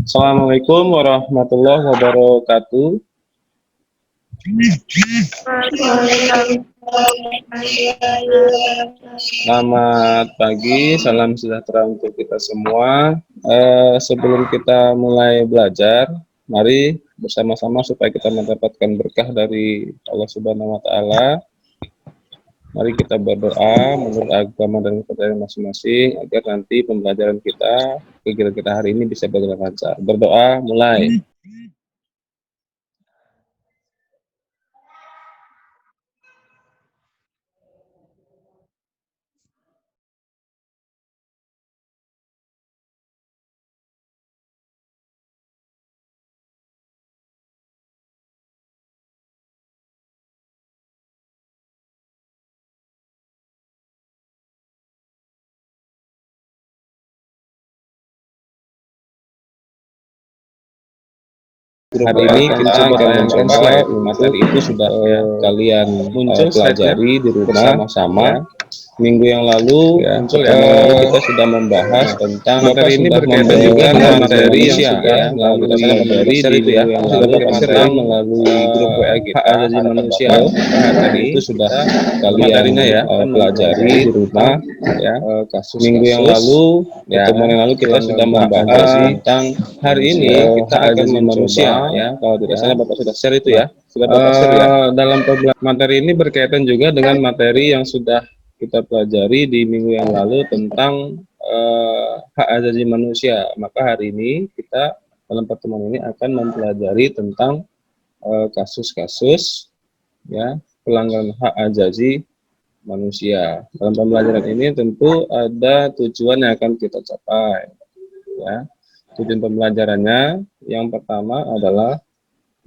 Assalamualaikum warahmatullahi wabarakatuh. Selamat pagi, salam sejahtera untuk kita semua. Sebelum kita mulai belajar, mari bersama-sama supaya kita mendapatkan berkah dari Allah Subhanahu wa Ta'ala. Mari kita berdoa menurut agama dan kepercayaan masing-masing agar nanti pembelajaran kita, kegiatan kita hari ini bisa berjalan lancar. Berdoa, mulai. Hari ini kita akan mencoba materi itu sudah kalian pelajari di rumah bersama-sama. Minggu yang lalu, kita sudah membahas tentang materi ini berkaitan juga dengan materi yang sudah melalui materi di minggu yang lalu tentang melalui grup WA kita hak asasi manusia. Materi itu sudah kalian pelajari di rumah ya. Minggu yang lalu, pertemuan yang lalu kita sudah membahas tentang hari ini kita akan mencoba ya, kalau tidak salah Bapak sudah share itu ya. Sudah Bapak share ya. Dalam materi ini berkaitan juga dengan materi yang sudah kita pelajari di minggu yang lalu tentang hak asasi manusia. Maka hari ini kita dalam pertemuan ini akan mempelajari tentang kasus-kasus ya pelanggaran hak asasi manusia. Dalam pembelajaran ini tentu ada tujuan yang akan kita capai ya. Tujuan pembelajarannya yang pertama adalah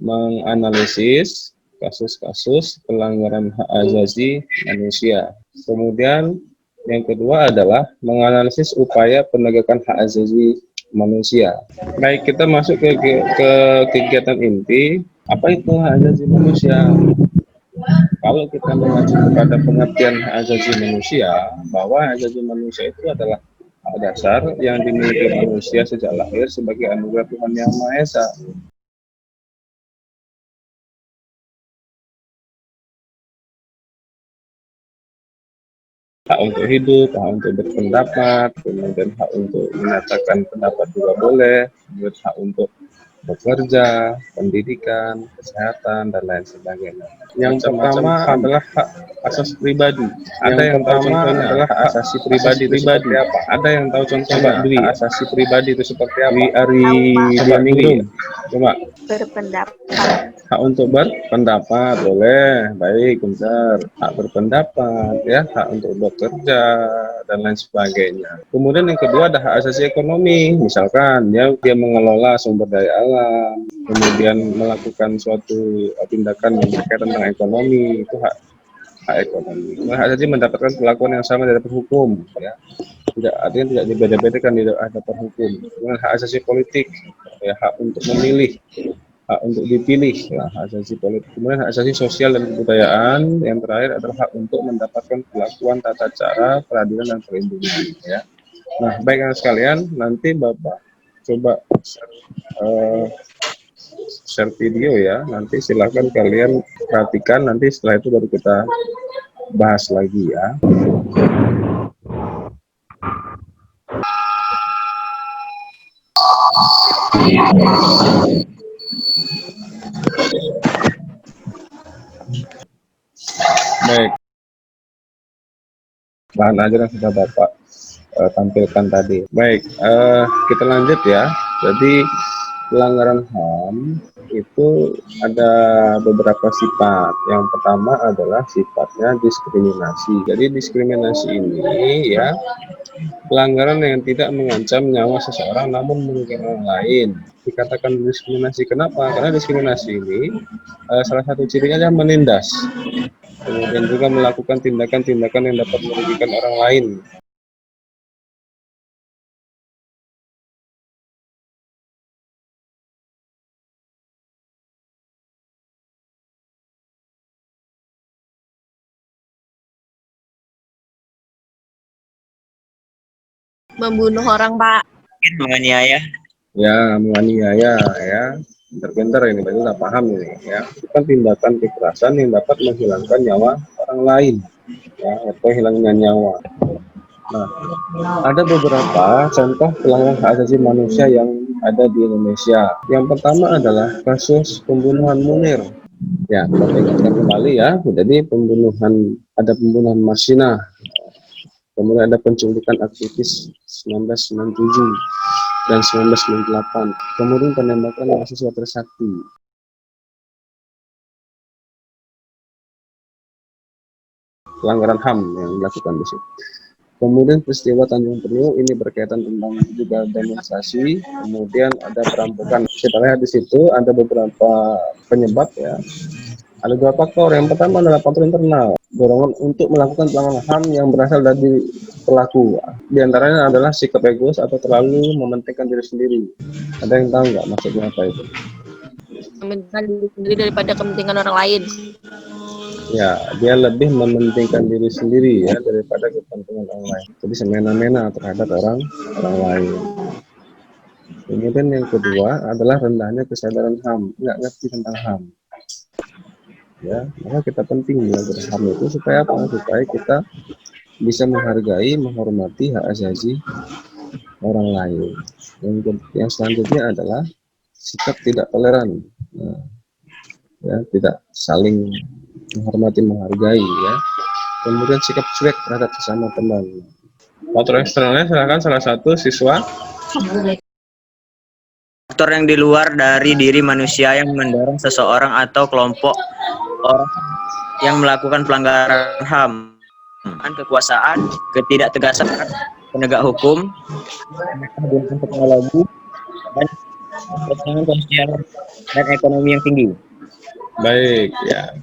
menganalisis kasus-kasus pelanggaran hak asasi manusia. Kemudian yang kedua adalah menganalisis upaya penegakan hak asasi manusia. Baik, kita masuk ke kegiatan inti. Apa itu hak asasi manusia? Kalau kita mengacu kepada pengertian hak asasi manusia, bahwa hak asasi manusia itu adalah hak dasar yang dimiliki manusia sejak lahir sebagai anugerah Tuhan Yang Maha Esa. Hak untuk hidup, hak untuk berpendapat, kemudian hak untuk menyatakan pendapat juga boleh, kemudian hak untuk bekerja, pendidikan, kesehatan, dan lain sebagainya. Yang pertama adalah hak asasi pribadi. Ada yang tahu contohnya adalah hak asasi pribadi itu seperti apa? Ada yang tahu contohnya hak asasi pribadi itu seperti apa? Coba Dwi, coba. Berpendapat. Hak untuk berpendapat boleh, baik, benar. Hak berpendapat, ya, hak untuk bekerja dan lain sebagainya. Kemudian yang kedua ada hak asasi ekonomi, misalkan dia mengelola sumber daya alam, kemudian melakukan suatu tindakan yang berkaitan dengan ekonomi, itu hak ekonomi. Hak asasi mendapatkan perlakuan yang sama dari hukum, ya. Tidak, artinya tidak dibeda-bedakan di hadapan hukum. Kemudian hak asasi politik, ya, hak untuk memilih, hak untuk dipilih, ya, hak asasi politik. Kemudian hak asasi sosial dan kebudayaan. Yang terakhir adalah hak untuk mendapatkan perlakuan tata cara peradilan dan perlindungan. Ya. Nah, baik anak sekalian, nanti Bapak coba share video ya. Nanti silakan kalian perhatikan. Nanti setelah itu baru kita bahas lagi ya. Baik, bahan ajar yang sudah Bapak tampilkan tadi. Baik, kita lanjut ya. Jadi pelanggaran HAM itu ada beberapa sifat. Yang pertama adalah sifatnya diskriminasi. Jadi diskriminasi ini ya pelanggaran yang tidak mengancam nyawa seseorang namun merugikan orang lain. Dikatakan diskriminasi kenapa? Karena diskriminasi ini salah satu cirinya adalah menindas. Kemudian juga melakukan tindakan-tindakan yang dapat merugikan orang lain. Membunuh orang, Pak. Menganiaya. ya menganiaya ya, pinter-pinter ini berarti udah paham ini ya. Itu kan tindakan kekerasan yang dapat menghilangkan nyawa orang lain ya, atau hilangnya nyawa. Nah, ada beberapa contoh pelanggaran hak asasi manusia yang ada di Indonesia. Yang pertama adalah kasus pembunuhan Munir. Ya, kita ingatkan kembali ya, jadi ada pembunuhan Marsina, kemudian ada penculikan aktivis 1997 dan 1998, kemudian penembakan mahasiswa Trisakti, pelanggaran HAM yang dilakukan di situ. Kemudian peristiwa Tanjung Priok ini berkaitan tentang juga demonstrasi, kemudian ada perampokan. Kita lihat di situ ada beberapa penyebab ya. Ada dua faktor. Yang pertama adalah faktor internal, dorongan untuk melakukan pelanggaran HAM yang berasal dari pelaku. Di antaranya adalah sikap egois atau terlalu mementingkan diri sendiri. Ada yang tahu nggak maksudnya apa itu? Mementingkan diri sendiri daripada kepentingan orang lain. Ya, dia lebih mementingkan diri sendiri ya daripada kepentingan orang lain. Jadi semena-mena terhadap orang lain. Kemudian yang kedua adalah rendahnya kesadaran HAM, nggak ngerti tentang HAM. Ya, maka kita penting belajar HAM itu supaya apa? Supaya kita bisa menghargai, menghormati hak asasi orang lain. Yang selanjutnya adalah sikap tidak toleran. Nah, ya, tidak saling menghormati, menghargai ya. Kemudian sikap cuek terhadap sesama teman. Faktor eksternalnya silakan salah satu siswa. Faktor yang di luar dari diri manusia yang mendorong seseorang atau kelompok orang yang melakukan pelanggaran HAM, kekuasaan, ketidaktegasan penegak hukum, penggunaan teknologi, dan kesenjangan sosial dan ekonomi yang tinggi. Baik ya.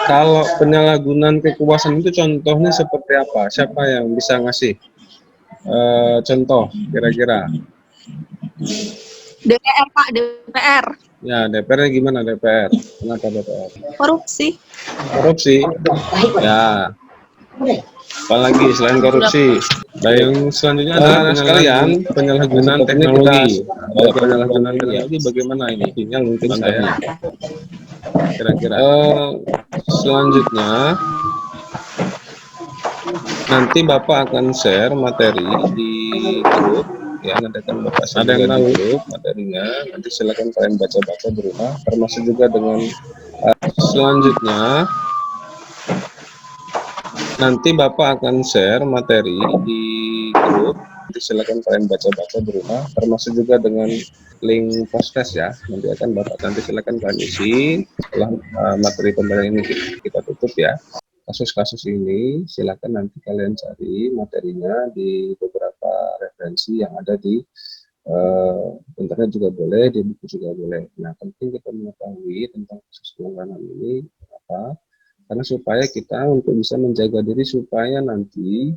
Kalau penyalahgunaan kekuasaan itu contohnya seperti apa? Siapa yang bisa ngasih contoh kira-kira? DPR Pak, DPR. Ya, DPR gimana DPR? Kenapa DPR? Korupsi. Korupsi. Ya. Apalagi selain korupsi. Baik, yang selanjutnya adalah penyalahgunaan teknologi. Kalau penyalahgunaan teknologi bagaimana ini? Sinyal mungkin saya kira-kira. Selanjutnya nanti Bapak akan share materi di grup ya, nanti akan Bapak share di grup materinya. Nanti silakan kalian baca-baca di rumah, termasuk juga dengan selanjutnya nanti Bapak akan share materi di grup. Nanti silakan kalian baca-baca di rumah, termasuk juga dengan link podcast ya. Nanti silakan kalian isi setelah materi pembelajaran ini kita tutup ya. Kasus-kasus ini silakan nanti kalian cari materinya di beberapa referensi yang ada di internet juga boleh, di buku juga boleh. Nah, penting kita mengetahui tentang kasus pelanggaran ini apa, karena supaya kita untuk bisa menjaga diri supaya nanti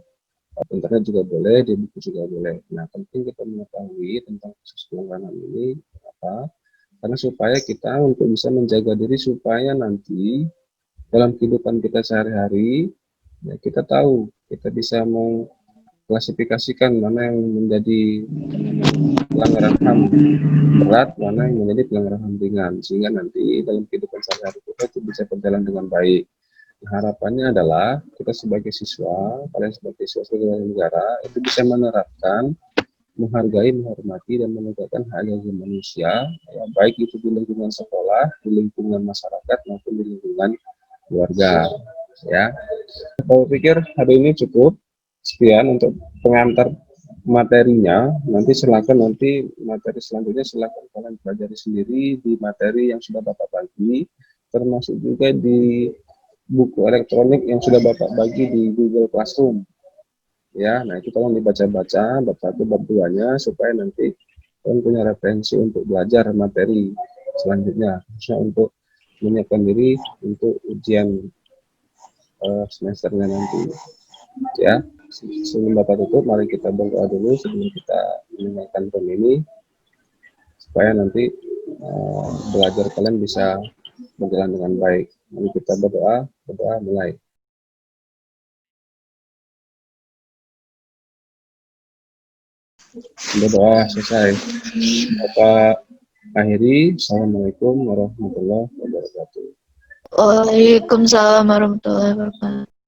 internet juga boleh, di buku juga boleh. Nah, penting kita mengetahui tentang kasus pelanggaran ini apa, karena supaya kita untuk bisa menjaga diri supaya nanti dalam kehidupan kita sehari-hari ya, kita tahu, kita bisa mengklasifikasikan mana yang menjadi pelanggaran HAM berat, mana yang menjadi pelanggaran HAM ringan, sehingga nanti dalam kehidupan sehari-hari kita itu bisa berjalan dengan baik. Nah, harapannya adalah kita sebagai siswa, kalian sebagai siswa sebagai negara itu bisa menerapkan, menghargai, menghormati, dan menegakkan hak asasi manusia, ya, baik itu di lingkungan sekolah, di lingkungan masyarakat, maupun di lingkungan keluarga. Ya, saya pikir hari ini cukup sekian untuk pengantar materinya. Nanti materi selanjutnya silakan kalian pelajari sendiri di materi yang sudah Bapak bagi, termasuk juga di buku elektronik yang sudah Bapak bagi di Google Classroom. Ya, nah itu tolong dibaca-baca bab 1 bab 2-nya supaya nanti kalian punya referensi untuk belajar materi selanjutnya, khususnya untuk menyiapkan diri untuk ujian semesternya nanti. Ya, sebelum Bapak tutup, mari kita berdoa dulu sebelum kita meninggalkan room ini supaya nanti belajar kalian bisa berjalan dengan baik. Mari kita berdoa mulai. Berdoa selesai. Bapak akhiri. Assalamualaikum warahmatullahi wabarakatuh. Waalaikumsalam warahmatullahi wabarakatuh.